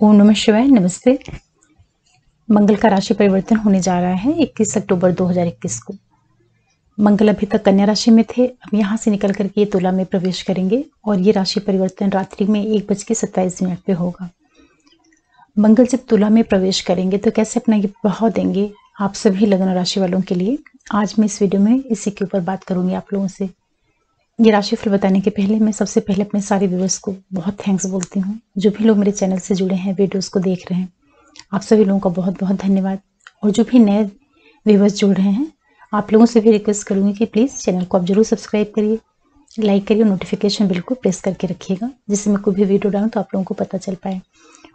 ओम नमः शिवाय। नमस्ते। मंगल का राशि परिवर्तन होने जा रहा है 21 अक्टूबर 2021 को। मंगल अभी तक कन्या राशि में थे, अब यहाँ से निकल करके ये तुला में प्रवेश करेंगे और ये राशि परिवर्तन रात्रि में 1:27 पे होगा। मंगल जब तुला में प्रवेश करेंगे तो कैसे अपना ये प्रभाव देंगे आप सभी लग्न राशि वालों के लिए, आज मैं इस वीडियो में इसी के ऊपर बात करूंगी आप लोगों से। ये राशिफल बताने के पहले मैं सबसे पहले अपने सारे व्यूअर्स को बहुत थैंक्स बोलती हूँ। जो भी लोग मेरे चैनल से जुड़े हैं, वीडियोस को देख रहे हैं, आप सभी लोगों का बहुत बहुत धन्यवाद। और जो भी नए व्यूअर्स जुड़ रहे हैं, आप लोगों से भी रिक्वेस्ट करूँगी कि प्लीज़ चैनल को आप जरूर सब्सक्राइब करिए, लाइक करिए और नोटिफिकेशन बिल को प्रेस करके रखिएगा, जिससे मैं कोई भी वीडियो डालूँ तो आप लोगों को पता चल पाए।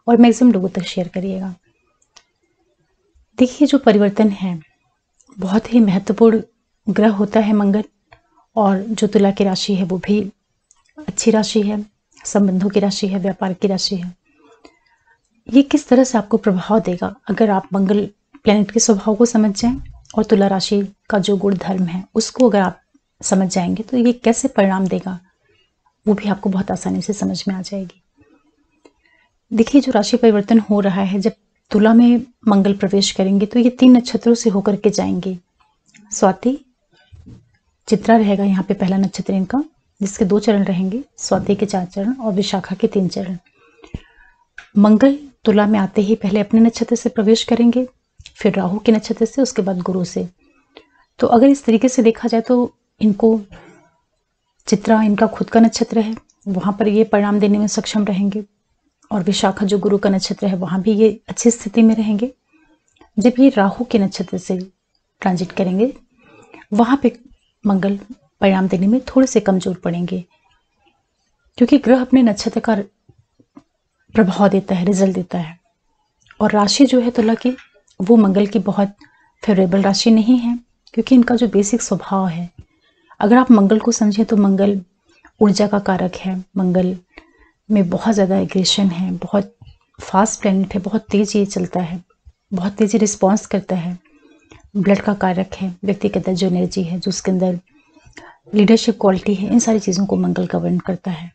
और मैक्सिमम लोगों तक शेयर करिएगा। देखिए, जो परिवर्तन है बहुत ही महत्वपूर्ण ग्रह होता है मंगल, और जो तुला की राशि है वो भी अच्छी राशि है, संबंधों की राशि है, व्यापार की राशि है। ये किस तरह से आपको प्रभाव देगा अगर आप मंगल प्लैनेट के स्वभाव को समझ जाएं और तुला राशि का जो गुण धर्म है उसको अगर आप समझ जाएंगे तो ये कैसे परिणाम देगा वो भी आपको बहुत आसानी से समझ में आ जाएगी। देखिए, जो राशि परिवर्तन हो रहा है, जब तुला में मंगल प्रवेश करेंगे तो ये 3 नक्षत्रों से होकर के जाएंगे। स्वाति, चित्रा रहेगा यहाँ पे पहला नक्षत्र इनका, जिसके 2 चरण रहेंगे, स्वाति के 4 चरण और विशाखा के 3 चरण। मंगल तुला में आते ही पहले अपने नक्षत्र से प्रवेश करेंगे, फिर राहु के नक्षत्र से, उसके बाद गुरु से। तो अगर इस तरीके से देखा जाए तो इनको चित्रा इनका खुद का नक्षत्र है, वहां पर ये परिणाम देने में सक्षम रहेंगे, और विशाखा जो गुरु का नक्षत्र है वहां भी ये अच्छी स्थिति में रहेंगे। जब ये राहु के नक्षत्र से ट्रांजिट करेंगे वहां पे मंगल परिणाम देने में थोड़े से कमजोर पड़ेंगे, क्योंकि ग्रह अपने नक्षत्र का प्रभाव देता है, रिजल्ट देता है। और राशि जो है तुला की, वो मंगल की बहुत फेवरेबल राशि नहीं है, क्योंकि इनका जो बेसिक स्वभाव है, अगर आप मंगल को समझें तो मंगल ऊर्जा का कारक है, मंगल में बहुत ज़्यादा एग्रेशन है, बहुत फास्ट प्लैनेट है, बहुत तेज ये चलता है, बहुत तेजी रिस्पॉन्स करता है, ब्लड का कारक है, व्यक्ति के अंदर जो एनर्जी है, जो उसके अंदर लीडरशिप क्वालिटी है, इन सारी चीज़ों को मंगल गवर्न करता है।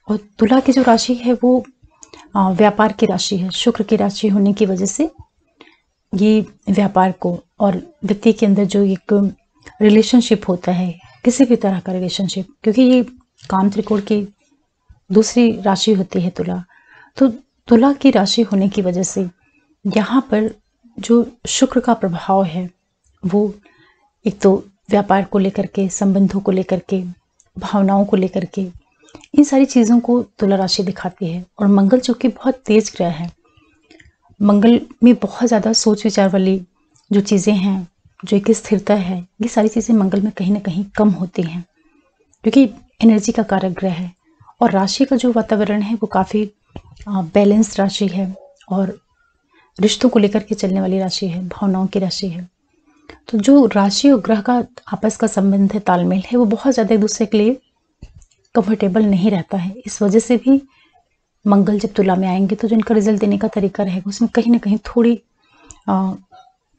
और तुला की जो राशि है वो व्यापार की राशि है, शुक्र की राशि होने की वजह से ये व्यापार को और व्यक्ति के अंदर जो एक रिलेशनशिप होता है, किसी भी तरह का रिलेशनशिप, क्योंकि ये काम त्रिकोण की दूसरी राशि होती है तुला, तो तुला की राशि होने की वजह से यहाँ पर जो शुक्र का प्रभाव है वो एक तो व्यापार को लेकर के, संबंधों को लेकर के, भावनाओं को लेकर के, इन सारी चीज़ों को तुला राशि दिखाती है। और मंगल जो कि बहुत तेज ग्रह है, मंगल में बहुत ज़्यादा सोच विचार वाली जो चीज़ें हैं, जो एक स्थिरता है, ये सारी चीज़ें मंगल में कहीं ना कहीं कम होती हैं, क्योंकि एनर्जी का कारक ग्रह है। और राशि का जो वातावरण है वो काफ़ी बैलेंस्ड राशि है, और रिश्तों को लेकर के चलने वाली राशि है, भावनाओं की राशि है। तो जो राशि और ग्रह का आपस का संबंध है, तालमेल है, वो बहुत ज़्यादा एक दूसरे के लिए कंफर्टेबल नहीं रहता है। इस वजह से भी मंगल जब तुला में आएंगे तो जो इनका रिजल्ट देने का तरीका रहेगा उसमें कहीं ना कहीं थोड़ी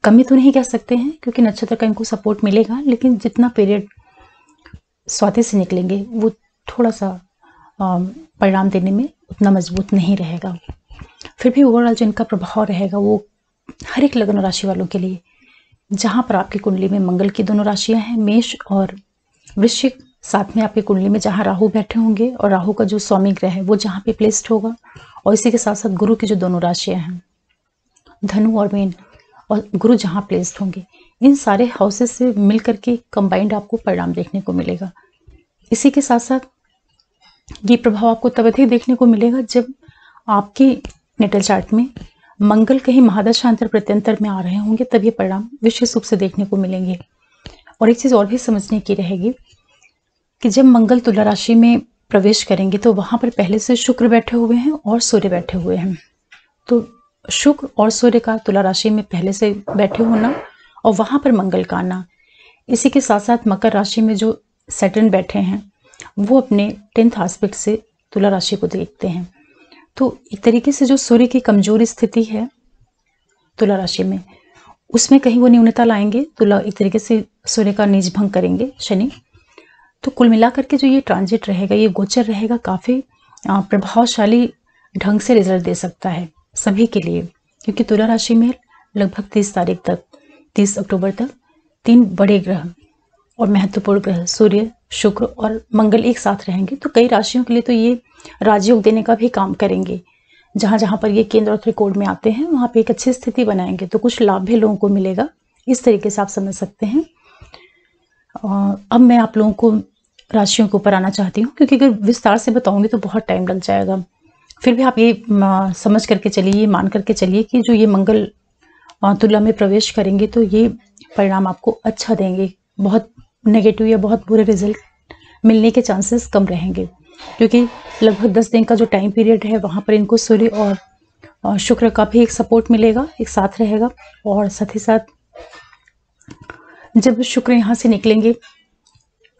कमी तो नहीं कह सकते हैं, क्योंकि नक्षत्र का इनको सपोर्ट मिलेगा, लेकिन जितना पीरियड स्वाति से निकलेंगे वो थोड़ा सा परिणाम देने में उतना मजबूत नहीं रहेगा। फिर भी ओवरऑल जो इनका प्रभाव रहेगा वो हर एक लग्न राशि वालों के लिए, जहाँ पर आपकी कुंडली में मंगल की दोनों राशियां हैं, मेष और वृश्चिक, साथ में आपकी कुंडली में जहाँ राहु बैठे होंगे और राहु का जो स्वामी ग्रह है वो जहाँ पे प्लेस्ड होगा, और इसी के साथ साथ गुरु की जो दोनों राशियां हैं, धनु और मीन, और गुरु जहाँ प्लेस्ड होंगे, इन सारे हाउसेस से मिलकर के कंबाइंड आपको परिणाम देखने को मिलेगा। इसी के साथ साथ ये प्रभाव आपको तब अधिक देखने को मिलेगा जब आपके नेटल चार्ट में मंगल कहीं महादशांतर प्रत्यंतर में आ रहे होंगे, तब ये परिणाम विशेष रूप से देखने को मिलेंगे। और एक चीज़ और भी समझने की रहेगी कि जब मंगल तुला राशि में प्रवेश करेंगे तो वहाँ पर पहले से शुक्र बैठे हुए हैं और सूर्य बैठे हुए हैं। तो शुक्र और सूर्य का तुला राशि में पहले से बैठे होना और वहाँ पर मंगल का आना, इसी के साथ साथ मकर राशि में जो सैटर्न बैठे हैं वो अपने 10th एस्पेक्ट से तुला राशि को देखते हैं। तो एक तरीके से जो सूर्य की कमजोर स्थिति है तुला राशि में, उसमें कहीं वो न्यूनता लाएंगे। तुला एक तरीके से सूर्य का नीच भंग करेंगे शनि। तो कुल मिलाकर के जो ये ट्रांजिट रहेगा, ये गोचर रहेगा, काफ़ी प्रभावशाली ढंग से रिजल्ट दे सकता है। सभी के लिए, क्योंकि तुला राशि में लगभग 30 अक्टूबर तक 3 बड़े ग्रह और महत्वपूर्ण ग्रह सूर्य, शुक्र और मंगल एक साथ रहेंगे। तो कई राशियों के लिए तो ये राजयोग देने का भी काम करेंगे। जहाँ जहाँ पर ये केंद्र और त्रिकोण में आते हैं वहाँ पे एक अच्छी स्थिति बनाएंगे, तो कुछ लाभ भी लोगों को मिलेगा। इस तरीके से आप समझ सकते हैं। अब मैं आप लोगों को राशियों के ऊपर आना चाहती हूँ, क्योंकि अगर विस्तार से बताऊंगी तो बहुत टाइम लग जाएगा। फिर भी आप ये समझ करके चलिए, ये मान करके चलिए कि जो ये मंगल तुला में प्रवेश करेंगे तो ये परिणाम आपको अच्छा देंगे। बहुत नेगेटिव या बहुत बुरे रिजल्ट मिलने के चांसेस कम रहेंगे, क्योंकि लगभग 10 दिन का जो टाइम पीरियड है वहाँ पर इनको सूर्य और शुक्र का भी एक सपोर्ट मिलेगा, एक साथ रहेगा। और साथ ही साथ जब शुक्र यहाँ से निकलेंगे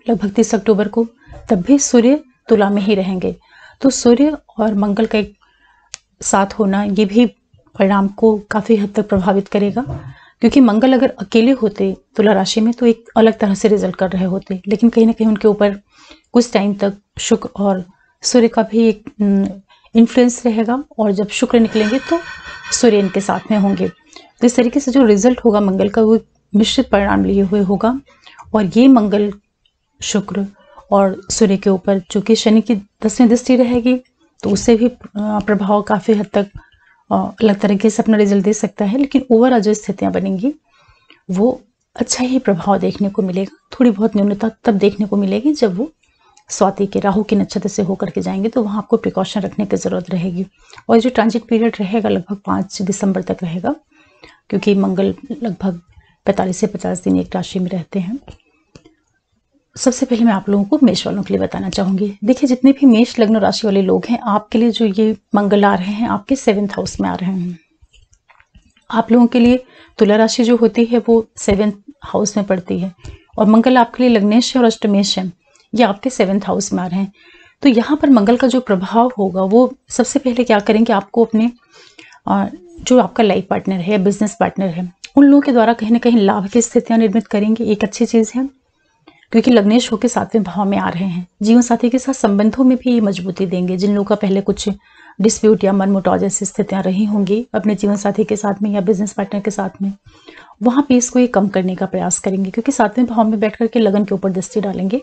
लगभग 30 अक्टूबर को, तब भी सूर्य तुला में ही रहेंगे। तो सूर्य और मंगल का एक साथ होना ये भी परिणाम को काफ़ी हद तक प्रभावित करेगा, क्योंकि मंगल अगर अकेले होते तुला राशि में तो एक अलग तरह से रिजल्ट कर रहे होते, लेकिन कहीं ना कहीं उनके ऊपर कुछ टाइम तक शुक्र और सूर्य का भी एक इन्फ्लुएंस रहेगा, और जब शुक्र निकलेंगे तो सूर्य इनके साथ में होंगे। तो इस तरीके से जो रिजल्ट होगा मंगल का वो मिश्रित परिणाम लिए हुए होगा। और ये मंगल, शुक्र और सूर्य के ऊपर चूंकि शनि की 10वीं दृष्टि रहेगी, तो उससे भी प्रभाव काफ़ी हद तक अलग तरीके से अपना रिजल्ट दे सकता है। लेकिन ओवरऑल जो स्थितियाँ बनेंगी वो अच्छा ही प्रभाव देखने को मिलेगा। थोड़ी बहुत न्यूनता तब देखने को मिलेगी जब वो स्वाति के राहु के नक्षत्र से होकर के जाएंगे, तो वहाँ आपको प्रिकॉशन रखने की ज़रूरत रहेगी। और जो ट्रांजिट पीरियड रहेगा लगभग 5 दिसंबर तक रहेगा, क्योंकि मंगल लगभग 45 से 50 दिन एक राशि में रहते हैं। सबसे पहले मैं आप लोगों को मेष वालों के लिए बताना चाहूँगी। देखिए, जितने भी मेष लग्न राशि वाले लोग हैं, आपके लिए जो ये मंगल आ रहे हैं आपके 7th हाउस में आ रहे हैं। आप लोगों के लिए तुला राशि जो होती है वो 7th हाउस में पड़ती है, और मंगल आपके लिए लग्नेश और अष्टमेश है, ये आपके 7th हाउस में आ रहे हैं। तो यहाँ पर मंगल का जो प्रभाव होगा वो सबसे पहले क्या करेंगे, आपको अपने जो आपका लाइफ पार्टनर है या बिजनेस पार्टनर है उन लोगों के द्वारा कहीं ना कहीं लाभ की स्थितियाँ निर्मित करेंगे। एक अच्छी चीज़ है, क्योंकि लग्नेश होकर 7वें भाव में आ रहे हैं। जीवन साथी के साथ संबंधों में भी ये मजबूती देंगे। जिन लोगों का पहले कुछ डिस्प्यूट या मनमुटाव जैसी स्थितियां रही होंगी अपने जीवन साथी के साथ में या बिजनेस पार्टनर के साथ में, वहां पे इसको ये कम करने का प्रयास करेंगे, क्योंकि 7वें भाव में बैठ करके लगन के ऊपर दृष्टि डालेंगे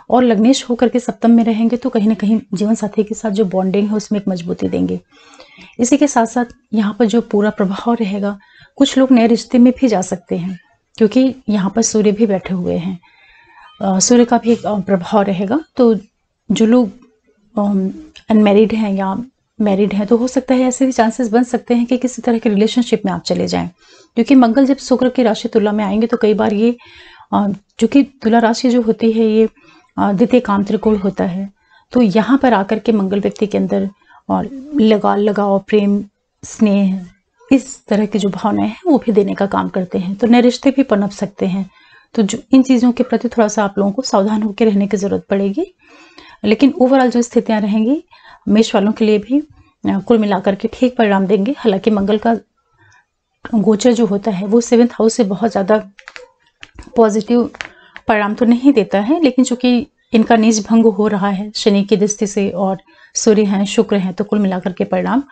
और लग्नेश होकर के सप्तम में रहेंगे, तो कहीं ना कहीं जीवन साथी के साथ जो बॉन्डिंग है उसमें एक मजबूती देंगे। इसी के साथ साथ यहाँ पर जो पूरा प्रभाव रहेगा, कुछ लोग नए रिश्ते में भी जा सकते हैं, क्योंकि यहाँ पर सूर्य भी बैठे हुए हैं। सूर्य का भी एक प्रभाव रहेगा। तो जो लोग अनमैरिड हैं या मैरिड हैं, तो हो सकता है ऐसे भी चांसेस बन सकते हैं कि किसी तरह के रिलेशनशिप में आप चले जाएं, क्योंकि मंगल जब शुक्र की राशि तुला में आएंगे तो कई बार ये चूंकि तुला राशि जो होती है ये द्वितीय काम त्रिकोण होता है, तो यहाँ पर आकर के मंगल व्यक्ति के अंदर लगाव, प्रेम, स्नेह, इस तरह की जो भावनाएं हैं वो भी देने का काम करते हैं। तो नए रिश्ते भी पनप सकते हैं। तो जो इन चीज़ों के प्रति थोड़ा सा आप लोगों को सावधान होकर रहने की ज़रूरत पड़ेगी। लेकिन ओवरऑल जो स्थितियां रहेंगी मेष वालों के लिए भी कुल मिलाकर के ठीक परिणाम देंगे। हालांकि मंगल का गोचर जो होता है वो 7th हाउस से बहुत ज़्यादा पॉजिटिव परिणाम तो नहीं देता है, लेकिन चूंकि इनका नीच भंग हो रहा है शनि की दृष्टि से और सूर्य हैं, शुक्र हैं, तो कुल मिलाकर के परिणाम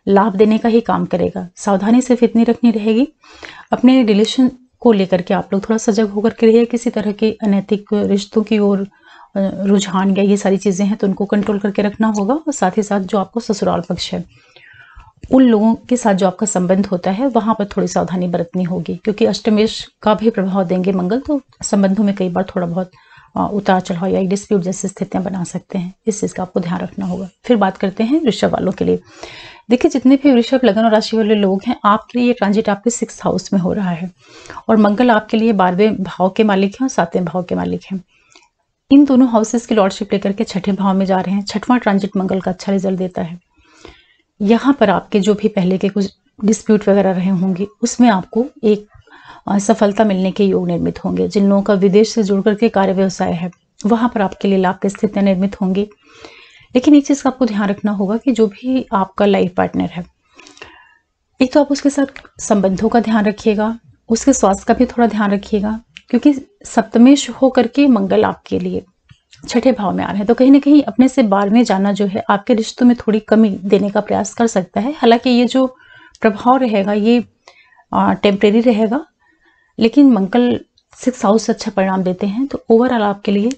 लाभ देने का ही काम करेगा। सावधानी सिर्फ इतनी रखनी रहेगी, अपने रिलेशन को लेकर के आप लोग थोड़ा सजग होकर के रहिए। किसी तरह के अनैतिक रिश्तों की ओर रुझान या ये सारी चीज़ें हैं तो उनको कंट्रोल करके रखना होगा। और साथ ही साथ जो आपको ससुराल पक्ष है उन लोगों के साथ जो आपका संबंध होता है वहाँ पर थोड़ी सावधानी बरतनी होगी, क्योंकि अष्टमेश का भी प्रभाव देंगे मंगल, तो संबंधों में कई बार थोड़ा बहुत उतार चढ़ाव या डिस्प्यूट जैसी स्थितियां बना सकते हैं। इस चीज़ का आपको ध्यान रखना होगा। फिर बात करते हैं वृषभ वालों के लिए। देखिए, जितने भी वृषभ लगन और राशि वाले लोग हैं, आपके लिए ये ट्रांजिट आपके 6th हाउस में हो रहा है, और मंगल आपके लिए 12वें भाव के मालिक हैं और 7वें भाव के मालिक हैं। इन दोनों हाउसेस की लॉर्डशिप लेकर के 6ठे भाव में जा रहे हैं। 6वां ट्रांजिट मंगल का अच्छा रिजल्ट देता है। यहाँ पर आपके जो भी पहले के कुछ डिस्प्यूट वगैरह रहे होंगे उसमें आपको एक सफलता मिलने के योग निर्मित होंगे। जिन लोगों का विदेश से जुड़ करके कार्य व्यवसाय है वहां पर आपके लिए लाभ की स्थितियां निर्मित होंगी। लेकिन एक चीज का आपको ध्यान रखना होगा कि जो भी आपका लाइफ पार्टनर है, एक तो आप उसके साथ संबंधों का ध्यान रखिएगा, उसके स्वास्थ्य का भी थोड़ा ध्यान रखिएगा, क्योंकि सप्तमेश होकर के मंगल आपके लिए 6ठे भाव में आ रहे हैं, तो कहीं ना कहीं अपने से बाहर में जाना जो है आपके रिश्तों में थोड़ी कमी देने का प्रयास कर सकता है। हालांकि ये जो प्रभाव रहेगा ये टेम्परेरी रहेगा, लेकिन मंगल 6 हाउस से अच्छा परिणाम देते हैं। तो ओवरऑल आपके लिए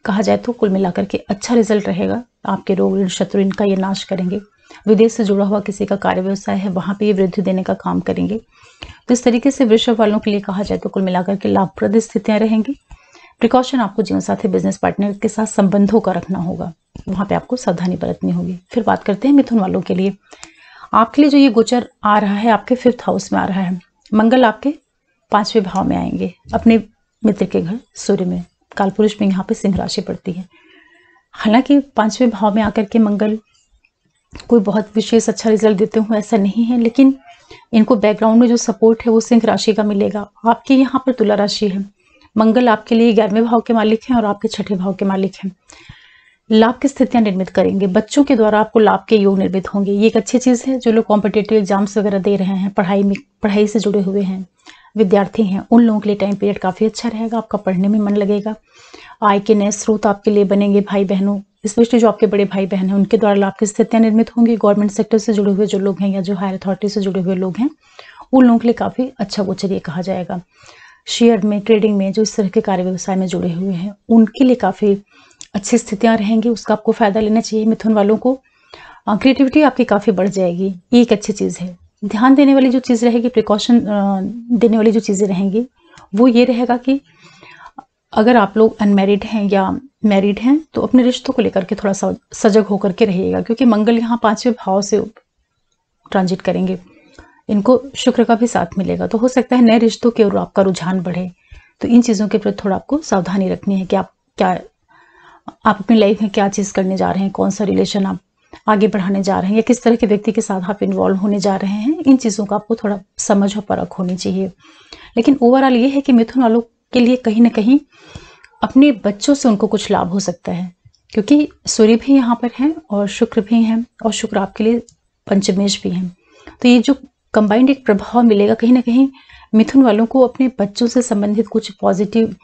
कहा जाए तो कुल मिलाकर के अच्छा रिजल्ट रहेगा। आपके रोग ऋण शत्रु इनका ये नाश करेंगे। विदेश से जुड़ा हुआ किसी का कार्य व्यवसाय है वहां पे ये वृद्धि देने का काम करेंगे। तो इस तरीके से वृषभ वालों के लिए कहा जाए तो कुल मिलाकर के लाभप्रद स्थितियां रहेंगी। प्रिकॉशन आपको जीवन साथी बिजनेस पार्टनर के साथ संबंधों का रखना होगा, वहां पे आपको सावधानी बरतनी होगी। फिर बात करते हैं मिथुन वालों के लिए। आपके लिए जो ये गोचर आ रहा है आपके 5th हाउस में आ रहा है। मंगल आपके 5वें भाव में आएंगे, अपने मित्र के घर सूर्य में। कालपुरुष में यहाँ पे सिंह राशि पड़ती है। हालांकि 5वें भाव में आकर के मंगल कोई बहुत विशेष अच्छा रिजल्ट देते हुए ऐसा नहीं है, लेकिन इनको बैकग्राउंड में जो सपोर्ट है वो सिंह राशि का मिलेगा। आपके यहाँ पर तुला राशि है। मंगल आपके लिए 11वें भाव के मालिक हैं और आपके 6ठे भाव के मालिक हैं। लाभ की स्थितियां निर्मित करेंगे। बच्चों के द्वारा आपको लाभ के योग निर्मित होंगे। ये एक अच्छी चीज है। जो लोग कॉम्पिटेटिव एग्जाम्स वगैरह दे रहे हैं, पढ़ाई से जुड़े हुए हैं, विद्यार्थी हैं, उन लोगों के लिए टाइम पीरियड काफी अच्छा रहेगा। आपका पढ़ने में मन लगेगा। आय के नए स्रोत आपके लिए बनेंगे। भाई बहनों, स्पेशली जो आपके बड़े भाई बहन हैं, उनके द्वारा लाभ की स्थितियां निर्मित होंगी। गवर्नमेंट सेक्टर से जुड़े हुए जो लोग हैं या जो हायर अथॉरिटी से जुड़े हुए लोग हैं, उन लोगों के लिए काफी अच्छा गोचर ये कहा जाएगा। शेयर में, ट्रेडिंग में, जो इस तरह के कार्य व्यवसाय में जुड़े हुए हैं, उनके लिए काफी अच्छी स्थितियां रहेंगी। उसका आपको फायदा लेना चाहिए। मिथुन वालों को क्रिएटिविटी आपकी काफी बढ़ जाएगी। ये एक अच्छी चीज है। ध्यान देने वाली जो चीज रहेगी, प्रिकॉशन देने वाली जो चीजें रहेंगी, वो ये रहेगा कि अगर आप लोग अनमैरिड हैं या मैरिड हैं तो अपने रिश्तों को लेकर के थोड़ा सा सजग होकर के रहिएगा, क्योंकि मंगल यहाँ 5वें भाव से ट्रांजिट करेंगे। इनको शुक्र का भी साथ मिलेगा, तो हो सकता है नए रिश्तों की ओर आपका रुझान बढ़े। तो इन चीजों के प्रति थोड़ा आपको सावधानी रखनी है कि आप अपनी लाइफ में क्या चीज करने जा रहे हैं, कौन सा रिलेशन आप आगे बढ़ाने जा रहे हैं, या किस तरह के व्यक्ति के साथ आप इन्वॉल्व होने जा रहे हैं। इन चीजों का आपको थोड़ा समझ और परख होनी चाहिए। लेकिन ओवरऑल ये है कि मिथुन वालों के लिए कहीं ना कहीं अपने बच्चों से उनको कुछ लाभ हो सकता है, क्योंकि सूर्य भी यहाँ पर है और शुक्र भी हैं, और शुक्र आपके लिए पंचमेश भी हैं। तो ये जो कंबाइंड एक प्रभाव मिलेगा, कहीं ना कहीं मिथुन वालों को अपने बच्चों से संबंधित कुछ पॉजिटिव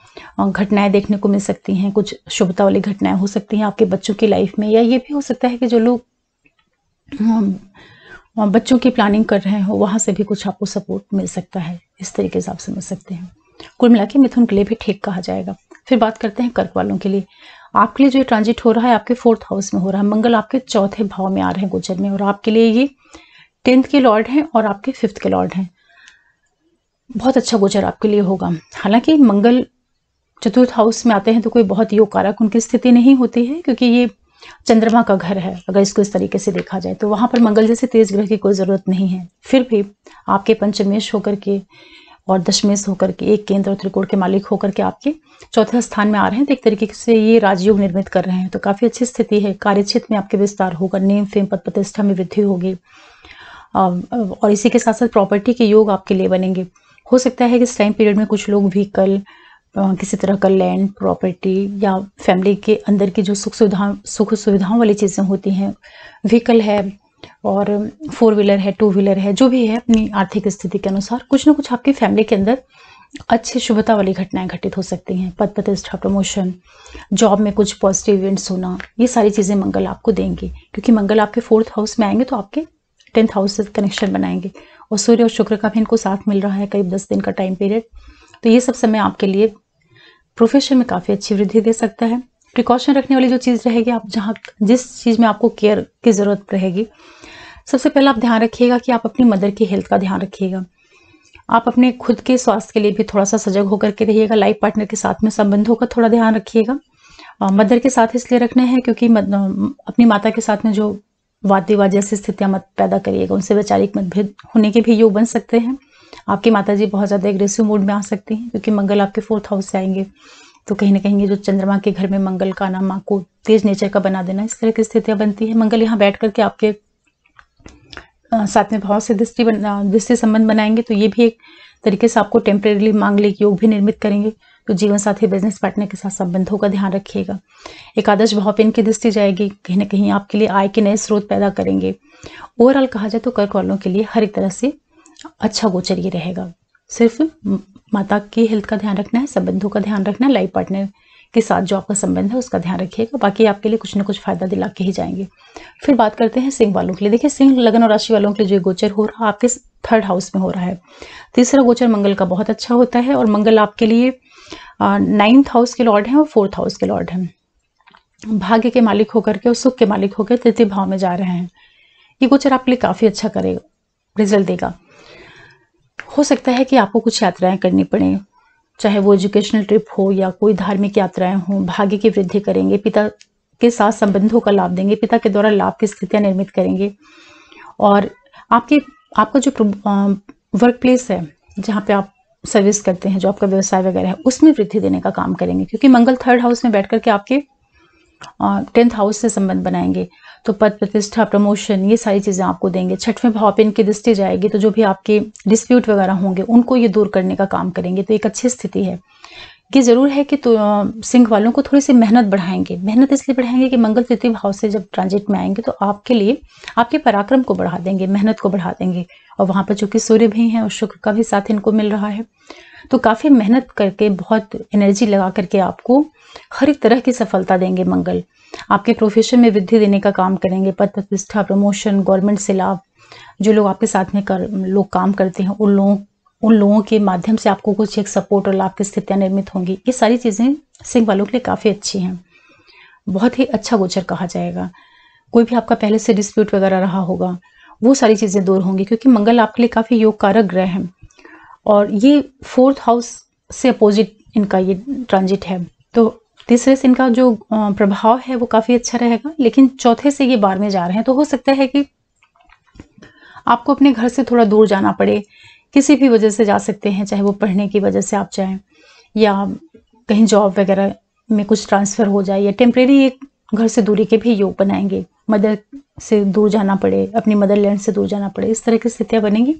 घटनाएं देखने को मिल सकती हैं। कुछ शुभता वाली घटनाएं हो सकती हैं आपके बच्चों की लाइफ में, या ये भी हो सकता है कि जो लोग बच्चों की प्लानिंग कर रहे हो वहां से भी कुछ आपको सपोर्ट मिल सकता है। इस तरीके से आप समझ सकते हैं। कुल मिला के मिथुन के लिए भी ठीक कहा जाएगा। फिर बात करते हैं कर्क वालों के लिए। आपके लिए जो ट्रांजिट हो रहा है आपके 4th हाउस में हो रहा है। मंगल आपके 4थे भाव में आ रहे हैं गोचर में, और आपके लिए ये 10th के लॉर्ड हैं और आपके 5th के लॉर्ड हैं। बहुत अच्छा गोचर आपके लिए होगा। हालांकि मंगल 4th हाउस में आते हैं तो कोई बहुत योग कारक उनकी स्थिति नहीं होती है, क्योंकि ये चंद्रमा का घर है। अगर इसको इस तरीके से देखा जाए तो वहां पर मंगल जैसे तेज ग्रह की कोई जरूरत नहीं है। फिर भी आपके पंचमेश होकर के और दशमेश होकर के, एक केंद्र और त्रिकोण के मालिक होकर के आपके 4थे स्थान में आ रहे हैं, तो एक तरीके से ये राजयोग निर्मित कर रहे हैं। तो काफी अच्छी स्थिति है। कार्यक्षेत्र में आपके विस्तार होगा, नेम फेम पद प्रतिष्ठा में वृद्धि होगी, और इसी के साथ साथ प्रॉपर्टी के योग आपके लिए बनेंगे। हो सकता है कि इस टाइम पीरियड में कुछ लोग व्हीकल, किसी तरह का लैंड प्रॉपर्टी, या फैमिली के अंदर की जो सुख सुविधाओं वाली चीजें होती हैं, व्हीकल है और 4 व्हीलर है, 2 व्हीलर है, जो भी है, अपनी आर्थिक स्थिति के अनुसार कुछ ना कुछ आपकी फैमिली के अंदर अच्छी शुभता वाली घटनाएं घटित हो सकती हैं। पद प्रतिष्ठा, प्रमोशन, जॉब में कुछ पॉजिटिव इवेंट्स होना, ये सारी चीजें मंगल आपको देंगे, क्योंकि मंगल आपके 4th हाउस में आएंगे तो आपके 10th हाउस से कनेक्शन बनाएंगे, और सूर्य और शुक्र का भी इनको साथ मिल रहा है, करीब 10 दिन का टाइम पीरियड। तो ये सब समय आपके लिए प्रोफेशन में काफी अच्छी वृद्धि दे सकता है। प्रिकॉशन रखने वाली जो चीज रहेगी, आप जिस चीज में आपको केयर की जरूरत रहेगी, सबसे पहले आप ध्यान रखिएगा कि आप अपनी मदर की हेल्थ का ध्यान रखिएगा। आप अपने खुद के स्वास्थ्य के लिए भी थोड़ा सा सजग होकर के रहिएगा। लाइफ पार्टनर के साथ में संबंधों का थोड़ा ध्यान रखिएगा। मदर के साथ इसलिए रखना है क्योंकि अपनी माता के साथ में जो वाद विवाद जैसी स्थितियां मत पैदा करिएगा। उनसे वैचारिक मतभेद होने के भी योग बन सकते हैं। आपकी माताजी बहुत ज्यादा एग्रेसिव मूड में आ सकती हैं, क्योंकि मंगल आपके 4th हाउस से आएंगे। तो कहीं ना कहीं ये जो चंद्रमा के घर में मंगल का आना, माँ को तेज नेचर का बना देना, इस तरह की स्थितियां बनती है। मंगल यहाँ बैठ करके आपके 7वें भाव से दृष्टि संबंध बनाएंगे, तो ये भी एक तरीके से आपको टेम्परेरी मांगलिक योग भी निर्मित करेंगे। तो जीवन साथी, बिजनेस पार्टनर के साथ संबंधों का ध्यान रखिएगा। एकादश भाव पे इनकी दृष्टि जाएगी, कहीं ना कहीं आपके लिए आय के नए स्रोत पैदा करेंगे। ओवरऑल कहा जाए तो कर्क वालों के लिए हर एक तरह से अच्छा गोचर ये रहेगा। सिर्फ माता की हेल्थ का ध्यान रखना है, संबंधों का ध्यान रखना है, लाइफ पार्टनर के साथ जो आपका संबंध है उसका ध्यान रखिएगा। बाकी आपके लिए कुछ ना कुछ फायदा दिला के ही जाएंगे। फिर बात करते हैं सिंह वालों के लिए। देखिए, सिंह लग्न और राशि वालों के लिए जो गोचर हो रहा है आपके 3rd हाउस में हो रहा है। तीसरा गोचर मंगल का बहुत अच्छा होता है और मंगल आपके लिए 9th हाउस के लॉर्ड हैं और 4th हाउस के लॉर्ड हैं। भाग्य के मालिक होकर के और सुख के मालिक होकर 3य भाव में जा रहे हैं। ये गोचर आपके लिए काफी अच्छा करेगा, रिजल्ट देगा। हो सकता है कि आपको कुछ यात्राएं करनी पड़े, चाहे वो एजुकेशनल ट्रिप हो या कोई धार्मिक यात्राएं हो। भाग्य की वृद्धि करेंगे, पिता के साथ संबंधों का लाभ देंगे, पिता के द्वारा लाभ की स्थितियां निर्मित करेंगे और आपका जो वर्क प्लेस है जहाँ पे आप सर्विस करते हैं, जो आपका व्यवसाय वगैरह है, उसमें वृद्धि देने का काम करेंगे, क्योंकि मंगल 3rd हाउस में बैठ करके आपके 10th हाउस से संबंध बनाएंगे। तो पद प्रतिष्ठा, प्रमोशन, ये सारी चीजें आपको देंगे। 6वें भाव पे इनकी दृष्टि जाएगी, तो जो भी आपके डिस्प्यूट वगैरह होंगे उनको ये दूर करने का काम करेंगे। तो एक अच्छी स्थिति है। ये जरूर है कि तो सिंह वालों को थोड़ी सी मेहनत बढ़ाएंगे। मेहनत इसलिए बढ़ाएंगे कि मंगल 3य भाव से जब ट्रांजिट में आएंगे तो आपके लिए आपके पराक्रम को बढ़ा देंगे, मेहनत को बढ़ा देंगे। और वहां पर चूंकि सूर्य भी हैं और शुक्र का भी साथ इनको मिल रहा है, तो काफी मेहनत करके, बहुत एनर्जी लगा करके आपको हर एक तरह की सफलता देंगे। मंगल आपके प्रोफेशन में वृद्धि देने का काम करेंगे। पद प्रतिष्ठा, प्रमोशन, गवर्नमेंट से लाभ, जो लोग आपके साथ में लोग काम करते हैं उन लोगों के माध्यम से आपको कुछ एक सपोर्ट और लाभ की स्थितियां निर्मित होंगी। ये सारी चीजें सिंह वालों के लिए काफी अच्छी हैं। बहुत ही अच्छा गोचर कहा जाएगा। कोई भी आपका पहले से डिस्प्यूट वगैरह रहा होगा, वो सारी चीजें दूर होंगी, क्योंकि मंगल आपके लिए काफी योग कारक ग्रह है और ये 4th हाउस से अपोजिट इनका ये ट्रांजिट है। तो तीसरे से इनका जो प्रभाव है वो काफी अच्छा रहेगा, लेकिन चौथे से ये 12वें जा रहे हैं, तो हो सकता है कि आपको अपने घर से थोड़ा दूर जाना पड़े। किसी भी वजह से जा सकते हैं, चाहे वो पढ़ने की वजह से आप जाएं या कहीं जॉब वगैरह में कुछ ट्रांसफर हो जाए, या टेम्परेरी एक घर से दूरी के भी योग बनाएंगे। मदर से दूर जाना पड़े, अपनी मदरलैंड से दूर जाना पड़े, इस तरह की स्थितियां बनेंगी।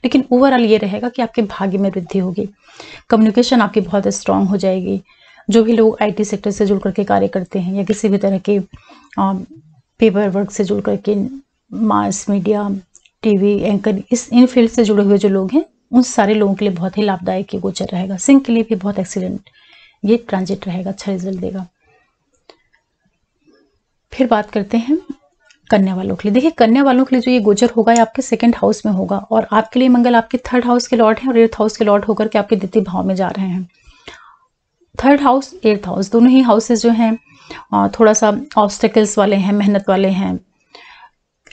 लेकिन ओवरऑल ये रहेगा कि आपके भाग्य में वृद्धि होगी। कम्युनिकेशन आपकी बहुत स्ट्रांग हो जाएगी। जो भी लोग IT सेक्टर से जुड़ करके कार्य करते हैं या किसी भी तरह के पेपर वर्क से जुड़ करके, मास मीडिया, टीवी एंकर, इन फील्ड से जुड़े हुए जो लोग हैं, उन सारे लोगों के लिए बहुत ही लाभदायक ये गोचर रहेगा। सिंह के लिए भी बहुत एक्सीलेंट ये ट्रांजिट रहेगा, अच्छा रिजल्ट देगा। फिर बात करते हैं कन्या वालों के लिए। देखिए, कन्या वालों के लिए जो ये गोचर होगा ये आपके 2nd हाउस में होगा और आपके लिए मंगल आपके 3rd हाउस के लॉर्ड हैं और 8th हाउस के लॉर्ड होकर के आपके 2य भाव में जा रहे हैं। 3rd हाउस, 8th हाउस, दोनों ही हाउसेस जो हैं थोड़ा सा ऑब्स्टेकल्स वाले हैं, मेहनत वाले हैं।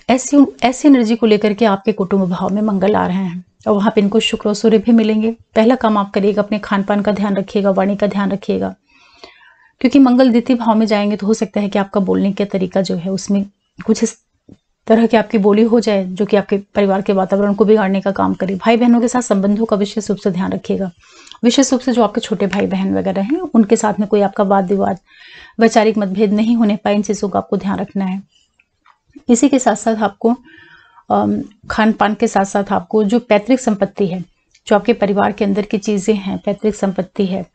ऐसी एनर्जी को लेकर के आपके कुटुंब भाव में मंगल आ रहे हैं और वहां पे इनको शुक्र और सूर्य भी मिलेंगे। पहला काम आप करिएगा, अपने खान पान का ध्यान रखिएगा, वाणी का ध्यान रखिएगा, क्योंकि मंगल 2य भाव में जाएंगे तो हो सकता है कि आपका बोलने का तरीका जो है उसमें कुछ इस तरह की आपकी बोली हो जाए जो कि आपके परिवार के वातावरण को बिगाड़ने का काम करे। भाई बहनों के साथ संबंधों का विशेष रूप से ध्यान रखिएगा। विशेष रूप से जो आपके छोटे भाई बहन वगैरह हैं उनके साथ में कोई आपका वाद विवाद, वैचारिक मतभेद नहीं होने पाए, इन चीजों का आपको ध्यान रखना है। इसी के साथ साथ आपको खान पान के साथ साथ आपको जो पैतृक संपत्ति है, जो आपके परिवार के अंदर की चीजें हैं, पैतृक संपत्ति है,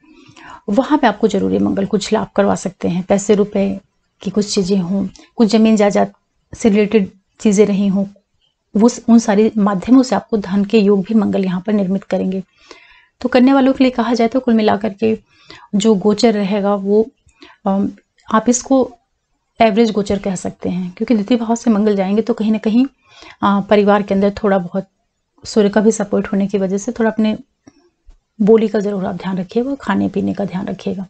वहां पे आपको जरूरी मंगल कुछ लाभ करवा सकते हैं। पैसे रुपए की कुछ चीजें हों, कुछ जमीन जायदाद से रिलेटेड चीजें रही हों, वो उन सारी माध्यमों से आपको धन के योग भी मंगल यहाँ पर निर्मित करेंगे। तो कन्या वालों के लिए कहा जाए तो कुल मिलाकर के जो गोचर रहेगा वो आप इसको एवरेज गोचर कह सकते हैं, क्योंकि 2य भाव से मंगल जाएंगे तो कहीं ना कहीं परिवार के अंदर थोड़ा बहुत सूर्य का भी सपोर्ट होने की वजह से थोड़ा अपने बोली का जरूर आप ध्यान रखिएगा, खाने पीने का ध्यान रखिएगा।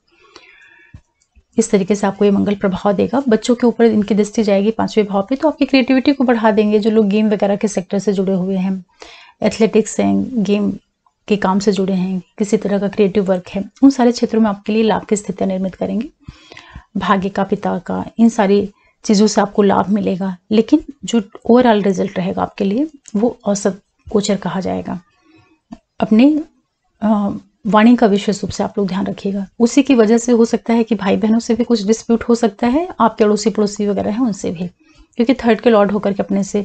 इस तरीके से आपको ये मंगल प्रभाव देगा। बच्चों के ऊपर इनकी दृष्टि जाएगी 5वें भाव पे, तो आपकी क्रिएटिविटी को बढ़ा देंगे। जो लोग गेम वगैरह के सेक्टर से जुड़े हुए हैं, एथलेटिक्स हैं, गेम के काम से जुड़े हैं, किसी तरह का क्रिएटिव वर्क है, उन सारे क्षेत्रों में आपके लिए लाभ की स्थितियां निर्मित करेंगे। भाग्य का, पिता का, इन सारी चीजों से आपको लाभ मिलेगा। लेकिन जो ओवरऑल रिजल्ट रहेगा आपके लिए वो औसत गोचर कहा जाएगा। अपने वाणी का विशेष रूप से आप लोग ध्यान रखिएगा। उसी की वजह से हो सकता है कि भाई बहनों से भी कुछ डिस्प्यूट हो सकता है, आपके अड़ोसी पड़ोसी वगैरह हैं उनसे भी, क्योंकि 3rd के लॉर्ड होकर के अपने से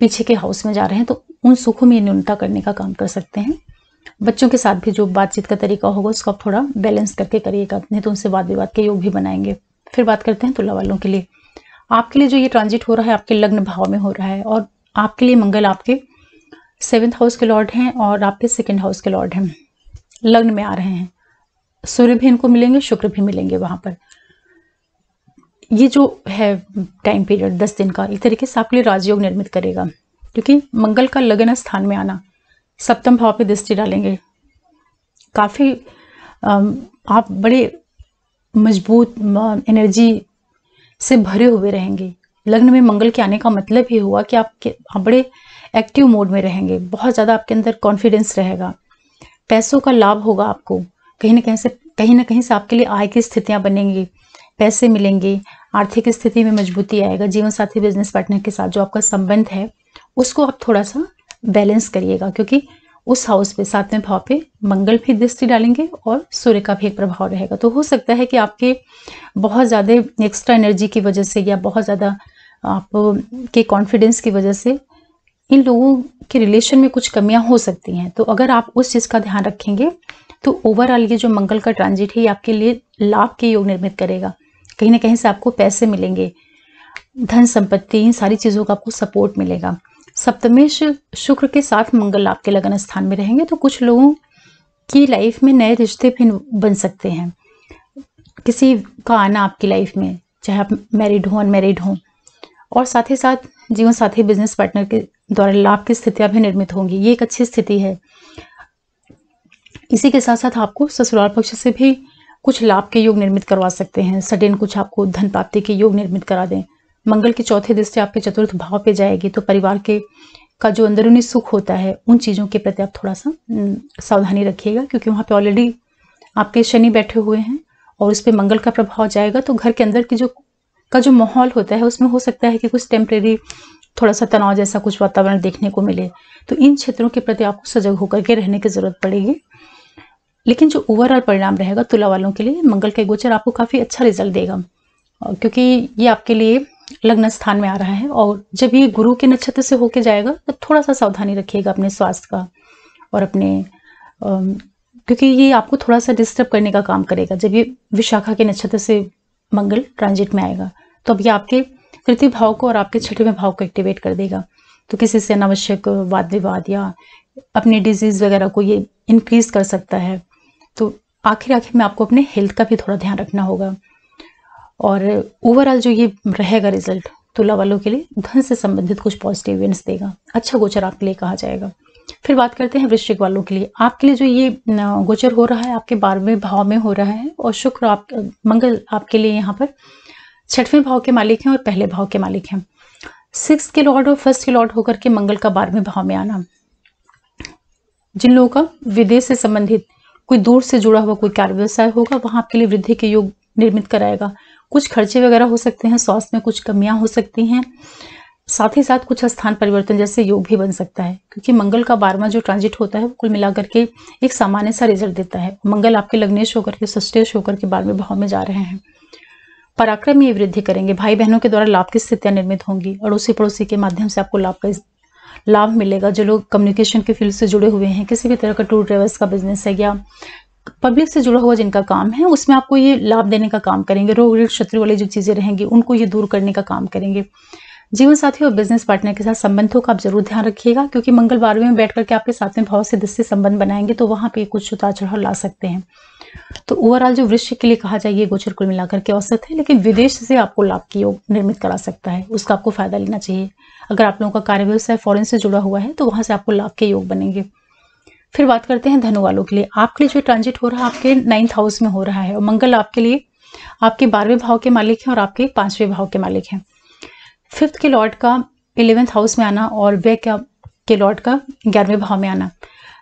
पीछे के हाउस में जा रहे हैं, तो उन सुखों में न्यूनता करने का काम कर सकते हैं। बच्चों के साथ भी जो बातचीत का तरीका होगा उसको आप थोड़ा बैलेंस करके करिएगा, नहीं तो उनसे वाद विवाद के योग भी बनाएंगे। फिर बात करते हैं तुला वालों के लिए। आपके लिए जो ये ट्रांजिट हो रहा है आपके लग्न भाव में हो रहा है और आपके लिए मंगल आपके 7th हाउस के लॉर्ड हैं और आपके 2nd हाउस के लॉर्ड हैं, लग्न में आ रहे हैं। सूर्य भी इनको मिलेंगे, शुक्र भी मिलेंगे वहां पर। ये जो है टाइम पीरियड 10 दिन का, एक तरीके से आपके लिए राजयोग निर्मित करेगा, क्योंकि मंगल का लगन स्थान में आना, सप्तम भाव पे दृष्टि डालेंगे, काफी आप बड़े मजबूत एनर्जी से भरे हुए रहेंगे। लग्न में मंगल के आने का मतलब ये हुआ कि आप बड़े एक्टिव मोड में रहेंगे, बहुत ज़्यादा आपके अंदर कॉन्फिडेंस रहेगा, पैसों का लाभ होगा आपको, कहीं ना कहीं से आपके लिए आय की स्थितियां बनेंगी, पैसे मिलेंगे, आर्थिक स्थिति में मजबूती आएगा। जीवन साथी बिजनेस पार्टनर के साथ जो आपका संबंध है उसको आप थोड़ा सा बैलेंस करिएगा, क्योंकि उस हाउस पे 7वें भाव पे मंगल भी दृष्टि डालेंगे और सूर्य का भी एक प्रभाव रहेगा। तो हो सकता है कि आपके बहुत ज़्यादा एक्स्ट्रा एनर्जी की वजह से या बहुत ज़्यादा आपके कॉन्फिडेंस की वजह से इन लोगों के रिलेशन में कुछ कमियां हो सकती हैं। तो अगर आप उस चीज़ का ध्यान रखेंगे तो ओवरऑल ये जो मंगल का ट्रांजिट है ये आपके लिए लाभ के योग निर्मित करेगा। कहीं ना कहीं से आपको पैसे मिलेंगे, धन संपत्ति, इन सारी चीज़ों का आपको सपोर्ट मिलेगा। सप्तमेश शुक्र के साथ मंगल आपके लगन स्थान में रहेंगे, तो कुछ लोगों की लाइफ में नए रिश्ते भी बन सकते हैं। किसी का आना आपकी लाइफ में, चाहे आप मैरिड हो अनमैरिड हो, और साथ ही साथ जीवन साथी बिजनेस पार्टनर के द्वारा लाभ की स्थितियां भी निर्मित होंगी। ये एक अच्छी स्थिति है। इसी के साथ साथ आपको ससुराल पक्ष से भी कुछ लाभ के योग निर्मित करवा सकते हैं, सडन कुछ आपको धन प्राप्ति के योग निर्मित करा दें। मंगल की चौथे दृष्टि आपके चतुर्थ भाव पे जाएगी, तो परिवार के का जो अंदरूनी सुख होता है उन चीज़ों के प्रति आप थोड़ा सा सावधानी रखिएगा, क्योंकि वहाँ पे ऑलरेडी आपके शनि बैठे हुए हैं और उस पर मंगल का प्रभाव जाएगा। तो घर के अंदर की जो माहौल होता है उसमें हो सकता है कि कुछ टेम्परेरी थोड़ा सा तनाव जैसा कुछ वातावरण देखने को मिले। तो इन क्षेत्रों के प्रति आपको सजग होकर के रहने की जरूरत पड़ेगी। लेकिन जो ओवरऑल परिणाम रहेगा तुला वालों के लिए, मंगल का गोचर आपको काफी अच्छा रिजल्ट देगा, क्योंकि ये आपके लिए लग्न स्थान में आ रहा है। और जब ये गुरु के नक्षत्र से होके जाएगा तो थोड़ा सा सावधानी रखिएगा अपने स्वास्थ्य का और अपने क्योंकि ये आपको थोड़ा सा डिस्टर्ब करने का काम करेगा। जब ये विशाखा के नक्षत्र से मंगल ट्रांजिट में आएगा तो अब ये आपके तृतीय भाव को और आपके छठवें भाव को एक्टिवेट कर देगा। तो किसी से अनावश्यक वाद विवाद या अपनी डिजीज वगैरह को ये इंक्रीज कर सकता है। तो आखिर में आपको अपने हेल्थ का भी थोड़ा ध्यान रखना होगा। और ओवरऑल जो ये रहेगा रिजल्ट तुला वालों के लिए, धन से संबंधित कुछ पॉजिटिव इवेंट्स देगा, अच्छा गोचर आपके लिए कहा जाएगा। फिर बात करते हैं वृश्चिक वालों के लिए। आपके लिए जो ये गोचर हो रहा है आपके 12वें भाव में हो रहा है, और शुक्र मंगल आपके लिए यहाँ पर 6वें भाव के मालिक हैं और पहले भाव के मालिक हैं। 6 के लॉर्ड और 1 के लॉर्ड होकर के मंगल का 12वें भाव में आना, जिन लोगों का विदेश से संबंधित कोई दूर से जुड़ा हुआ कोई कार्य व्यवसाय होगा वहां आपके लिए वृद्धि के योग निर्मित कराएगा। कुछ खर्चे वगैरह हो सकते हैं, स्वास्थ्य में कुछ कमियां हो सकती हैं, साथ ही साथ कुछ स्थान परिवर्तन जैसे योग भी बन सकता है, क्योंकि मंगल का 12वां जो ट्रांजिट होता है वो कुल मिलाकर के एक सामान्य सा रिजल्ट देता है। मंगल आपके लग्नेश होकर के षष्ठेश होकर के 12वें भाव में जा रहे हैं। पराक्रम में ये वृद्धि करेंगे, भाई बहनों के द्वारा लाभ की स्थितियां निर्मित होंगी, अड़ोसी पड़ोसी के माध्यम से आपको लाभ मिलेगा। जो लोग कम्युनिकेशन के फील्ड से जुड़े हुए हैं, किसी भी तरह का टूर ट्रेवल्स का बिजनेस है या पब्लिक से जुड़ा हुआ जिनका काम है, उसमें आपको ये लाभ देने का काम करेंगे। रोग ऋण शत्रु वाली जो चीजें रहेंगी उनको ये दूर करने का काम करेंगे। जीवन साथी और बिजनेस पार्टनर के साथ संबंधों का आप जरूर ध्यान रखिएगा, क्योंकि मंगल 12वें में बैठ करके आपके 7वें भाव से 10 से संबंध बनाएंगे, तो वहां पे कुछ उतार चढ़ाव ला सकते हैं। तो ओवरऑल जो वृश्चिक के लिए कहा जाए ये गोचर कुल मिलाकर के औसत है, लेकिन विदेश से आपको लाभ की योग निर्मित करा सकता है, उसका आपको फायदा लेना चाहिए। अगर आप लोगों का कार्य व्यवसाय फॉरेन से जुड़ा हुआ है तो वहां से आपको लाभ के योग बनेंगे। फिर बात करते हैं धनु वालों के लिए। आपके लिए जो ट्रांजिट हो रहा है आपके 9th हाउस में हो रहा है, और मंगल आपके लिए आपके 12वें भाव के मालिक हैं और आपके 5वें भाव के मालिक हैं। 5th के लॉर्ड का 11th हाउस में आना और व्यय के लॉर्ड का 11वें भाव में आना।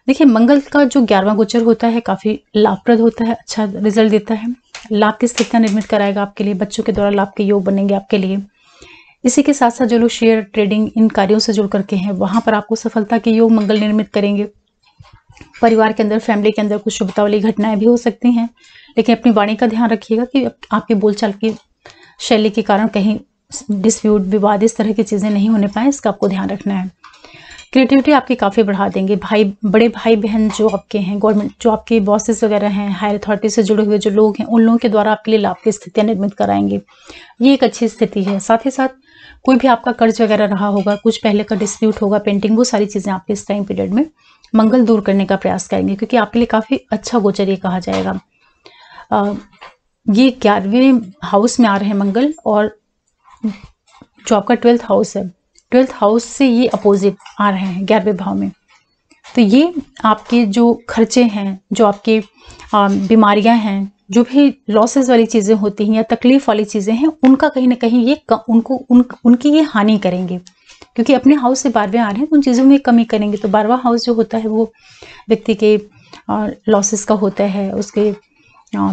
देखिए, मंगल का जो 11वां गोचर होता है काफी लाभप्रद होता है, अच्छा रिजल्ट देता है, लाभ की स्थितियां निर्मित कराएगा आपके लिए, बच्चों के द्वारा लाभ के योग बनेंगे आपके लिए। इसी के साथ साथ जो लोग शेयर ट्रेडिंग इन कार्यों से जुड़ करके हैं वहां पर आपको सफलता के योग मंगल निर्मित करेंगे। परिवार के अंदर, फैमिली के अंदर कुछ शुभता वाली घटनाएं भी हो सकती हैं, लेकिन अपनी वाणी का ध्यान रखिएगा कि आपकी बोलचाल की शैली के कारण कहीं डिस्प्यूट, विवाद, इस तरह की चीजें नहीं होने पाए, इसका आपको ध्यान रखना है। क्रिएटिविटी आपकी काफी बढ़ा देंगे। बड़े भाई बहन जो आपके हैं, गवर्नमेंट जो आपके बॉसेस वगैरह हैं, हायर अथॉरिटी से जुड़े हुए जो लोग हैं, उन लोगों के द्वारा आपके लिए लाभ की स्थितियां निर्मित कराएंगे। ये एक अच्छी स्थिति है। साथ ही साथ कोई भी आपका कर्ज वगैरह रहा होगा, कुछ पहले का डिस्प्यूट होगा, पेंटिंग, वो सारी चीजें आपके इस टाइम पीरियड में मंगल दूर करने का प्रयास करेंगे, क्योंकि आपके लिए काफी अच्छा गोचर ये कहा जाएगा। ये 11वें हाउस में आ रहे हैं मंगल, और जो आपका 12th हाउस है, 12th हाउस से ये अपोजिट आ रहे हैं 11वें भाव में। तो ये आपके जो खर्चे हैं, जो आपके बीमारियां हैं, जो भी लॉसेस वाली चीज़ें होती हैं या तकलीफ वाली चीज़ें हैं, उनका कहीं ना कहीं ये उनकी ये हानि करेंगे, क्योंकि अपने हाउस से 12वें आ रहे हैं तो उन चीज़ों में कमी करेंगे। तो 12वां हाउस जो होता है वो व्यक्ति के लॉसेस का होता है, उसके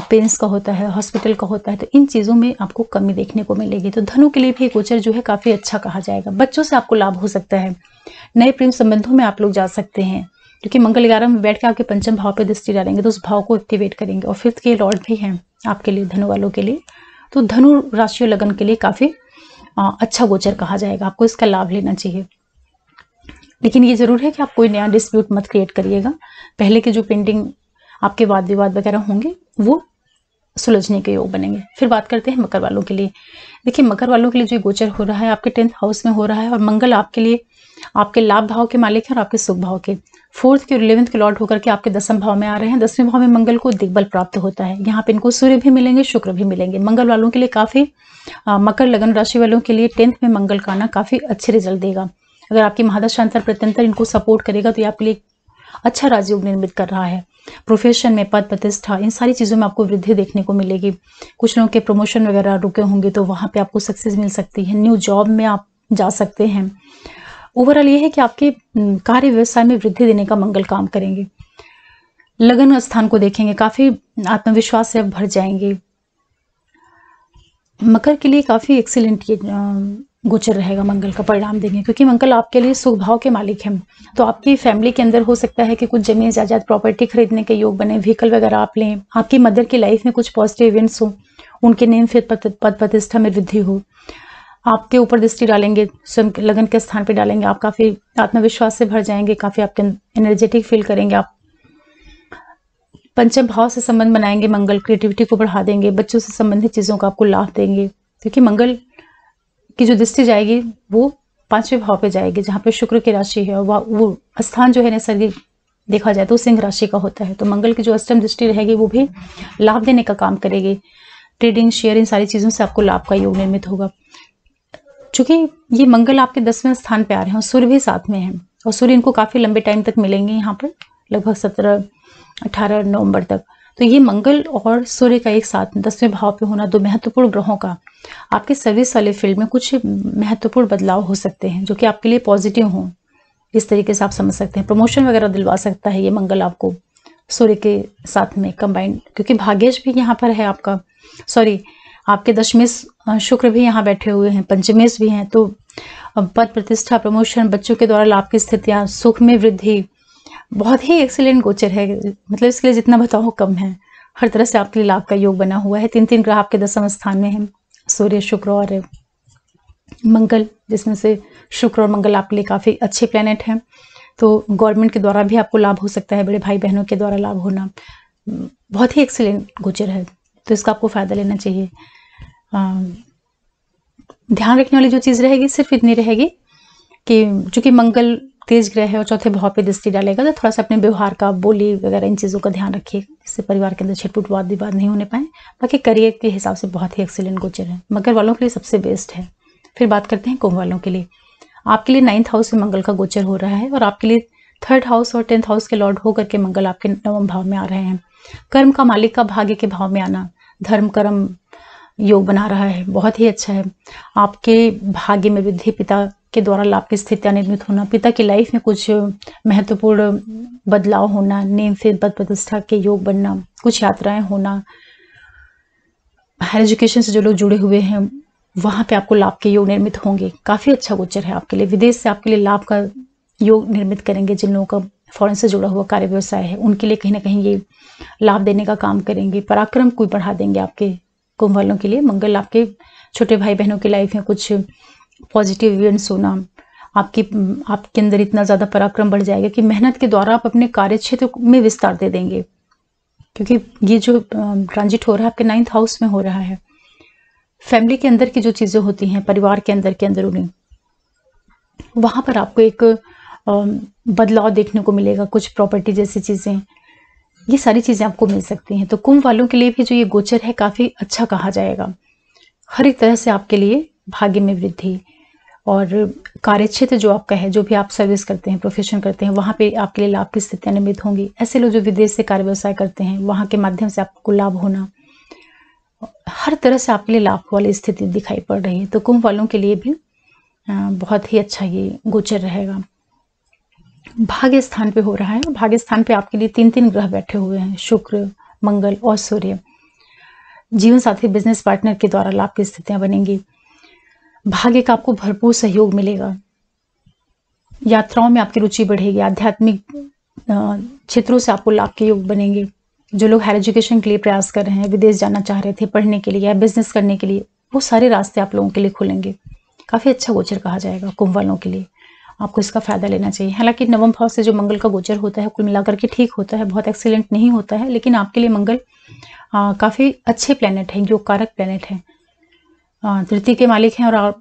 पेंस का होता है, हॉस्पिटल का होता है। तो इन चीज़ों में आपको कमी देखने को मिलेगी। तो धनु के लिए भी गोचर जो है काफ़ी अच्छा कहा जाएगा। बच्चों से आपको लाभ हो सकता है, नए प्रेम संबंधों में आप लोग जा सकते हैं, क्योंकि मंगल 11 में बैठ के आपके पंचम भाव पे दृष्टि डालेंगे तो उस भाव को एक्टिवेट करेंगे। और 5th के लॉर्ड भी हैं आपके लिए, धनु वालों के लिए। तो धनु राशि और लगन के लिए काफ़ी अच्छा गोचर कहा जाएगा, आपको इसका लाभ लेना चाहिए। लेकिन ये जरूर है कि आप कोई नया डिस्प्यूट मत क्रिएट करिएगा। पहले के जो पेंडिंग आपके वाद विवाद वगैरह होंगे वो सुलझने के योग बनेंगे। फिर बात करते हैं मकर वालों के लिए। देखिए, मकर वालों के लिए जो गोचर हो रहा है आपके 10th हाउस में हो रहा है, और मंगल आपके लिए आपके लाभ भाव के मालिक हैं और आपके सुख भाव के 4th के और 11th के लॉर्ड होकर के आपके 10वें भाव में आ रहे हैं। 10वें भाव में मंगल को दिग्बल प्राप्त होता है। यहाँ पे इनको सूर्य भी मिलेंगे, शुक्र भी मिलेंगे। मंगल वालों के लिए काफी मकर लगन राशि वालों के लिए 10th में मंगल का आना काफी अच्छे रिजल्ट देगा। अगर आपकी महादशांतर प्रत्यंतर इनको सपोर्ट करेगा तो ये आपके लिए अच्छा राजयोग निर्मित कर रहा है। प्रोफेशन में पद प्रतिष्ठा, इन सारी चीज़ों में आपको वृद्धि देखने को मिलेगी। कुछ लोगों के प्रमोशन वगैरह रुके होंगे तो वहाँ पे आपको सक्सेस मिल सकती है। न्यू जॉब में आप जा सकते हैं। ओवरऑल ये है कि आपके कार्य व्यवसाय में वृद्धि देने का मंगल काम करेंगे। लगन स्थान को देखेंगे, काफी आत्मविश्वास से आप भर जाएंगे। मकर के लिए काफी एक्सीलेंट ये गोचर रहेगा, मंगल का परिणाम देंगे, क्योंकि मंगल आपके लिए सुख भाव के मालिक हैं। तो आपकी फैमिली के अंदर हो सकता है कि कुछ जमीन जायदाद प्रॉपर्टी खरीदने के योग बने, व्हीकल वगैरह आप लें। आपकी मदर की लाइफ में कुछ पॉजिटिव इवेंट्स हो, उनके नेम फिर पद प्रतिष्ठा में वृद्धि हो। आपके ऊपर दृष्टि डालेंगे, स्वयं लगन के स्थान पे डालेंगे, आप काफी आत्मविश्वास से भर जाएंगे, काफी आपके एनर्जेटिक फील करेंगे। आप पंचम भाव से संबंध बनाएंगे, मंगल क्रिएटिविटी को बढ़ा देंगे। बच्चों से संबंधित चीजों का आपको लाभ देंगे, क्योंकि मंगल की जो दृष्टि जाएगी वो 5वें भाव पे जाएगी, जहाँ पे शुक्र की राशि है। और वो स्थान जो है नैसर्गिक देखा जाए तो सिंह राशि का होता है। तो मंगल की जो अष्टम दृष्टि रहेगी वो भी लाभ देने का काम करेगी। ट्रेडिंग, शेयर, इन सारी चीजों से आपको लाभ का योग निर्मित होगा। चूंकि ये मंगल आपके 10वें स्थान पे आ रहे हैं और सूर्य भी साथ में है, और सूर्य इनको काफी लंबे टाइम तक मिलेंगे, यहाँ पर लगभग 17-18 नवंबर तक। तो ये मंगल और सूर्य का एक साथ 10वें भाव पे होना, दो महत्वपूर्ण ग्रहों का आपके सर्विस वाले फील्ड में कुछ महत्वपूर्ण बदलाव हो सकते हैं, जो कि आपके लिए पॉजिटिव हों। इस तरीके से आप समझ सकते हैं। प्रमोशन वगैरह दिलवा सकता है ये मंगल आपको सूर्य के साथ में कंबाइंड, क्योंकि भाग्येश भी यहाँ पर है आपका, सॉरी आपके दशमेश शुक्र भी यहाँ बैठे हुए हैं, पंचमेश भी हैं। तो पद प्रतिष्ठा, प्रमोशन, बच्चों के द्वारा लाभ की स्थितियाँ, सुख में वृद्धि, बहुत ही एक्सीलेंट गोचर है। मतलब इसके लिए जितना बताओ कम है। हर तरह से आपके लिए लाभ का योग बना हुआ है। 3 ग्रह आपके 10वें स्थान में हैं, सूर्य, शुक्र और मंगल, जिसमें से शुक्र और मंगल आपके लिए काफी अच्छे प्लेनेट हैं। तो गवर्नमेंट के द्वारा भी आपको लाभ हो सकता है, बड़े भाई बहनों के द्वारा लाभ होना, बहुत ही एक्सीलेंट गोचर है। तो इसका आपको फायदा लेना चाहिए। ध्यान रखने वाली जो चीज रहेगी सिर्फ इतनी रहेगी कि चूंकि मंगल तेज ग्रह है और चौथे भाव पे दृष्टि डालेगा, तो थोड़ा सा अपने व्यवहार का, बोली वगैरह, इन चीजों का ध्यान रखिएगा, जिससे परिवार के अंदर छिटपुट वाद विवाद नहीं होने पाए। बाकी करियर के हिसाब से बहुत ही एक्सीलेंट गोचर है, मकर वालों के लिए सबसे बेस्ट है। फिर बात करते हैं कुंभ वालों के लिए। आपके लिए 9th हाउस में मंगल का गोचर हो रहा है, और आपके लिए 3rd हाउस और 10th हाउस के लॉर्ड होकर के मंगल आपके 9वें भाव में आ रहे हैं। कर्म का मालिक का भाग्य के भाव में आना, धर्म कर्म योग बना रहा है, बहुत ही अच्छा है। आपके भाग्य में वृद्धि, पिता के द्वारा लाभ की स्थितियां निर्मित होना, पिता की लाइफ में कुछ महत्वपूर्ण बदलाव होना, नेम फिर पद प्रतिष्ठा के योग बनना, कुछ यात्राएं होना, हायर एजुकेशन से जो लोग जुड़े हुए हैं वहां पे आपको लाभ के योग निर्मित होंगे। काफी अच्छा गोचर है आपके लिए। विदेश से आपके लिए लाभ का योग निर्मित करेंगे। जिन लोगों का फॉरेन से जुड़ा हुआ कार्य व्यवसाय है उनके लिए कहीं ना कहीं ये लाभ देने का काम करेंगे। पराक्रम को बढ़ा देंगे आपके कुंभ वालों के लिए। मंगल आपके छोटे भाई बहनों की लाइफ में कुछ पॉजिटिव इवेंट्स होना, आपके अंदर इतना ज्यादा पराक्रम बढ़ जाएगा कि मेहनत के द्वारा आप अपने कार्य क्षेत्र में विस्तार दे देंगे, क्योंकि ये जो ट्रांजिट हो रहा है आपके 9th हाउस में हो रहा है। फैमिली के अंदर की जो चीजें होती हैं, परिवार के अंदर उन्हें वहां पर आपको एक बदलाव देखने को मिलेगा। कुछ प्रॉपर्टी जैसी चीजें ये सारी चीज़ें आपको मिल सकती हैं। तो कुंभ वालों के लिए भी जो ये गोचर है काफ़ी अच्छा कहा जाएगा। हर एक तरह से आपके लिए भाग्य में वृद्धि, और कार्यक्षेत्र जो आपका है, जो भी आप सर्विस करते हैं, प्रोफेशन करते हैं, वहाँ पे आपके लिए लाभ की स्थितियाँ निर्मित होंगी। ऐसे लोग जो विदेश से कार्य व्यवसाय करते हैं, वहाँ के माध्यम से आपको लाभ होना, हर तरह से आपके लिए लाभ वाली स्थिति दिखाई पड़ रही है। तो कुंभ वालों के लिए भी बहुत ही अच्छा ये गोचर रहेगा। भाग्य स्थान पे हो रहा है। भाग्य स्थान पे आपके लिए 3 ग्रह बैठे हुए हैं, शुक्र, मंगल और सूर्य। जीवन साथी, बिजनेस पार्टनर के द्वारा लाभ की स्थितियां बनेंगी। भाग्य का आपको भरपूर सहयोग मिलेगा। यात्राओं में आपकी रुचि बढ़ेगी। आध्यात्मिक क्षेत्रों से आपको लाभ के योग बनेंगे। जो लोग हायर एजुकेशन के लिए प्रयास कर रहे हैं, विदेश जाना चाह रहे थे पढ़ने के लिए या बिजनेस करने के लिए, वो सारे रास्ते आप लोगों के लिए खुलेंगे। काफ़ी अच्छा गोचर कहा जाएगा कुंभ वालों के लिए। आपको इसका फायदा लेना चाहिए। हालांकि नवम भाव से जो मंगल का गोचर होता है कुल मिलाकर के ठीक होता है, बहुत एक्सीलेंट नहीं होता है, लेकिन आपके लिए मंगल काफ़ी अच्छे प्लेनेट हैं, योग कारक प्लेनेट हैं। तृतीय के मालिक हैं और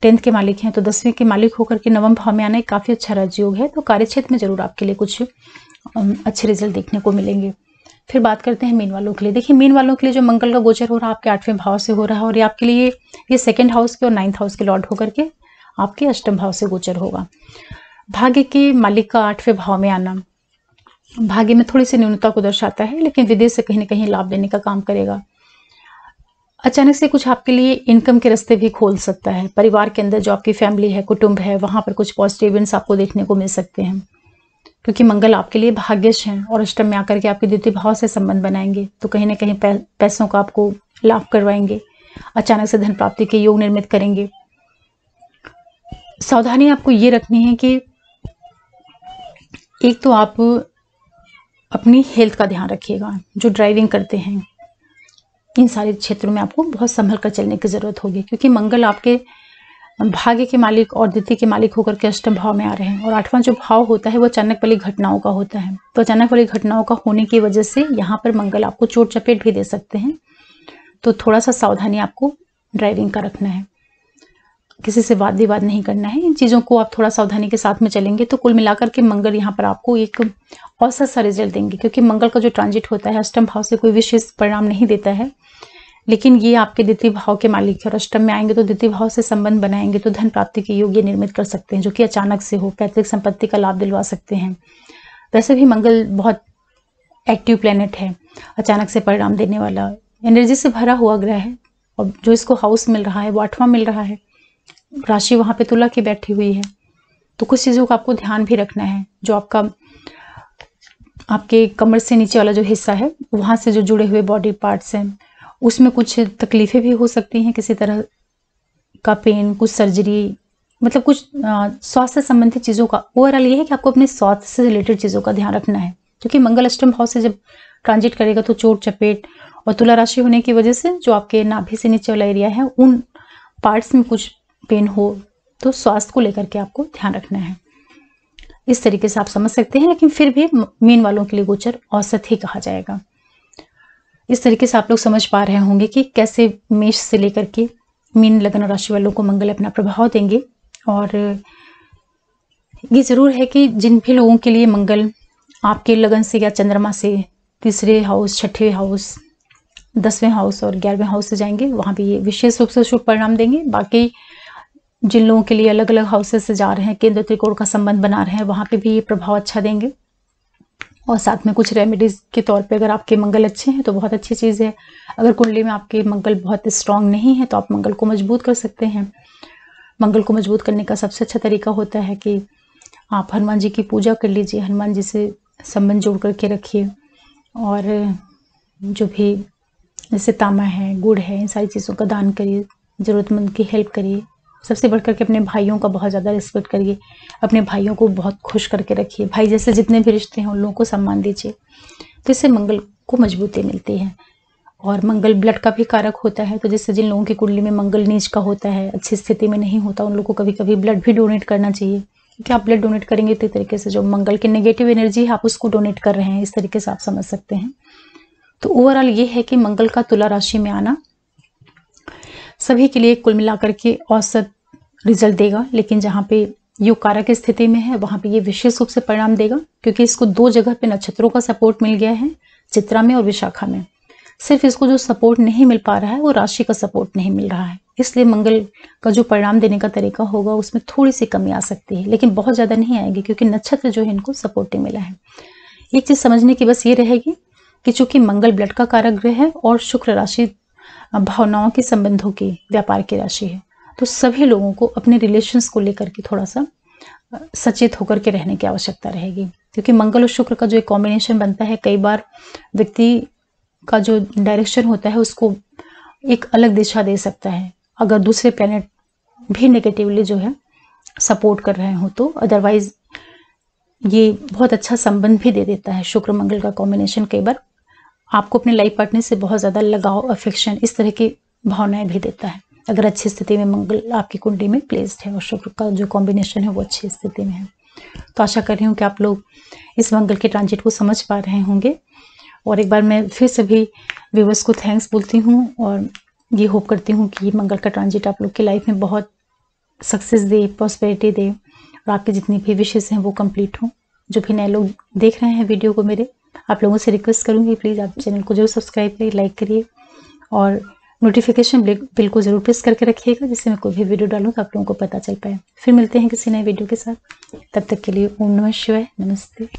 10th के मालिक हैं, तो 10वें के मालिक होकर के नवम भाव में आना एक काफ़ी अच्छा राजयोग है। तो कार्यक्षेत्र में जरूर आपके लिए कुछ अच्छे रिजल्ट देखने को मिलेंगे। फिर बात करते हैं मीन वालों के लिए। देखिए, मीन वालों के लिए जो मंगल का गोचर हो रहा है आपके 8वें भाव से हो रहा है, और ये आपके लिए ये 2nd हाउस के और 9th हाउस के लॉर्ड होकर के आपके 8म भाव से गोचर होगा। भाग्य के मालिक का 8वें भाव में आना भाग्य में थोड़ी सी न्यूनता को दर्शाता है, लेकिन विदेश से कहीं ना कहीं लाभ देने का काम करेगा। अचानक से कुछ आपके लिए इनकम के रास्ते भी खोल सकता है। परिवार के अंदर जो आपकी फैमिली है, कुटुंब है, वहां पर कुछ पॉजिटिव इवेंट्स आपको देखने को मिल सकते हैं, क्योंकि मंगल आपके लिए भाग्यश हैं और अष्टम में आकर के आपके द्वितीय भाव से संबंध बनाएंगे, तो कहीं ना कहीं पैसों का आपको लाभ करवाएंगे। अचानक से धन प्राप्ति के योग निर्मित करेंगे। सावधानी आपको ये रखनी है कि एक तो आप अपनी हेल्थ का ध्यान रखिएगा। जो ड्राइविंग करते हैं, इन सारे क्षेत्रों में आपको बहुत संभल कर चलने की जरूरत होगी, क्योंकि मंगल आपके भाग्य के मालिक और द्वितीय के मालिक होकर के अष्टम भाव में आ रहे हैं, और 8वां जो भाव होता है वो अचानक वाली घटनाओं का होता है। तो अचानक वाली घटनाओं का होने की वजह से यहाँ पर मंगल आपको चोट चपेट भी दे सकते हैं। तो थोड़ा सा सावधानी आपको ड्राइविंग का रखना है। किसी से वाद विवाद नहीं करना है। इन चीज़ों को आप थोड़ा सावधानी के साथ में चलेंगे तो कुल मिलाकर के मंगल यहाँ पर आपको एक औसत सा रिजल्ट देंगे, क्योंकि मंगल का जो ट्रांजिट होता है अष्टम भाव से कोई विशेष परिणाम नहीं देता है, लेकिन ये आपके द्वितीय भाव के मालिक है और अष्टम में आएंगे तो द्वितीय भाव से संबंध बनाएंगे, तो धन प्राप्ति के योग ये निर्मित कर सकते हैं, जो कि अचानक से हो। पैतृक संपत्ति का लाभ दिलवा सकते हैं। वैसे भी मंगल बहुत एक्टिव प्लेनेट है, अचानक से परिणाम देने वाला, एनर्जी से भरा हुआ ग्रह है, और जो इसको हाउस मिल रहा है वो 8वां मिल रहा है। राशि वहां पे तुला की बैठी हुई है, तो कुछ चीजों का आपको ध्यान भी रखना है। जो आपके कमर से नीचे वाला जो हिस्सा है, वहां से जो जुड़े हुए बॉडी पार्ट्स हैं, उसमें कुछ तकलीफें भी हो सकती हैं, किसी तरह का पेन, कुछ सर्जरी, मतलब कुछ स्वास्थ्य संबंधी चीजों का। ओवरऑल ये है कि आपको अपने स्वास्थ्य से रिलेटेड चीजों का ध्यान रखना है, क्योंकि मंगल अष्टम भाव से जब ट्रांजिट करेगा तो चोट चपेट, और तुला राशि होने की वजह से जो आपके नाभि से नीचे वाला एरिया है उन पार्ट्स में कुछ पेन हो, तो स्वास्थ्य को लेकर के आपको ध्यान रखना है। इस तरीके से आप समझ सकते हैं, लेकिन फिर भी मीन वालों के लिए गोचर औसत ही कहा जाएगा। इस तरीके से आप लोग समझ पा रहे होंगे कि कैसे मेष से लेकर के मीन लग्न राशि वालों को मंगल अपना प्रभाव देंगे। और ये जरूर है कि जिन भी लोगों के लिए मंगल आपके लगन से या चंद्रमा से 3रे हाउस, 6ठे हाउस, 10वें हाउस और 11वें हाउस से जाएंगे, वहां भी ये विशेष रूप से शुभ परिणाम देंगे। बाकी जिन लोगों के लिए अलग अलग हाउसेस से जा रहे हैं, केंद्र त्रिकोण का संबंध बना रहे हैं, वहां पे भी ये प्रभाव अच्छा देंगे। और साथ में कुछ रेमेडीज के तौर पे अगर आपके मंगल अच्छे हैं तो बहुत अच्छी चीज़ है। अगर कुंडली में आपके मंगल बहुत स्ट्रांग नहीं है तो आप मंगल को मजबूत कर सकते हैं। मंगल को मजबूत करने का सबसे अच्छा तरीका होता है कि आप हनुमान जी की पूजा कर लीजिए, हनुमान जी से संबंध जोड़ करके रखिए, और जो भी जैसे तांबा है, गुड़ है, इन सारी चीज़ों का दान करिए, ज़रूरतमंद की हेल्प करिए। सबसे बढ़कर के अपने भाइयों का बहुत ज़्यादा रिस्पेक्ट करिए, अपने भाइयों को बहुत खुश करके रखिए। भाई जैसे जितने भी रिश्ते हैं उन लोगों को सम्मान दीजिए, तो इससे मंगल को मजबूती मिलती है। और मंगल ब्लड का भी कारक होता है, तो जिससे जिन लोगों की कुंडली में मंगल नीच का होता है, अच्छी स्थिति में नहीं होता, उन लोगों को कभी कभी ब्लड भी डोनेट करना चाहिए, क्योंकि आप ब्लड डोनेट करेंगे तो तरीके से जो मंगल की नेगेटिव एनर्जी है आप उसको डोनेट कर रहे हैं। इस तरीके से आप समझ सकते हैं। तो ओवरऑल ये है कि मंगल का तुला राशि में आना सभी के लिए कुल मिलाकर के औसत रिजल्ट देगा, लेकिन जहाँ पे योग कारक की स्थिति में है वहां पे ये विशेष रूप से परिणाम देगा, क्योंकि इसको 2 जगह पे नक्षत्रों का सपोर्ट मिल गया है। चित्रा में और विशाखा में। सिर्फ इसको जो सपोर्ट नहीं मिल पा रहा है वो राशि का सपोर्ट नहीं मिल रहा है, इसलिए मंगल का जो परिणाम देने का तरीका होगा उसमें थोड़ी सी कमी आ सकती है, लेकिन बहुत ज़्यादा नहीं आएगी क्योंकि नक्षत्र जो है इनको सपोर्टिव मिला है। एक चीज़ समझने की बस ये रहेगी कि चूंकि मंगल ब्लड का कारक ग्रह है और शुक्र राशि भावनाओं के संबंधों की, व्यापार की राशि है, तो सभी लोगों को अपने रिलेशंस को लेकर के थोड़ा सा सचेत होकर के रहने की आवश्यकता रहेगी, क्योंकि मंगल और शुक्र का जो एक कॉम्बिनेशन बनता है कई बार व्यक्ति का जो डायरेक्शन होता है उसको एक अलग दिशा दे सकता है अगर दूसरे प्लैनेट भी नेगेटिवली जो है सपोर्ट कर रहे हो तो। अदरवाइज ये बहुत अच्छा संबंध भी दे देता है। शुक्र मंगल का कॉम्बिनेशन कई बार आपको अपने लाइफ पार्टनर से बहुत ज़्यादा लगाव, अफेक्शन, इस तरह की भावनाएं भी देता है अगर अच्छी स्थिति में मंगल आपकी कुंडली में प्लेस्ड है और शुक्र का जो कॉम्बिनेशन है वो अच्छी स्थिति में है। तो आशा कर रही हूँ कि आप लोग इस मंगल के ट्रांजिट को समझ पा रहे होंगे, और एक बार मैं फिर सभी व्यूवर्स को थैंक्स बोलती हूँ और ये होप करती हूँ कि मंगल का ट्रांजिट आप लोग की लाइफ में बहुत सक्सेस दे, प्रॉस्पेरिटी दे और आपके जितनी भी विशेष हैं वो कंप्लीट हों। जो भी नए लोग देख रहे हैं वीडियो को मेरे, आप लोगों से रिक्वेस्ट करूँगी प्लीज़ आप चैनल को जरूर सब्सक्राइब करिए, लाइक करिए और नोटिफिकेशन बिल को जरूर प्रेस करके रखिएगा जिससे मैं कोई भी वीडियो डालूँ तो आप लोगों को पता चल पाए। फिर मिलते हैं किसी नए वीडियो के साथ, तब तक के लिए ओम नमः शिवाय, नमस्ते।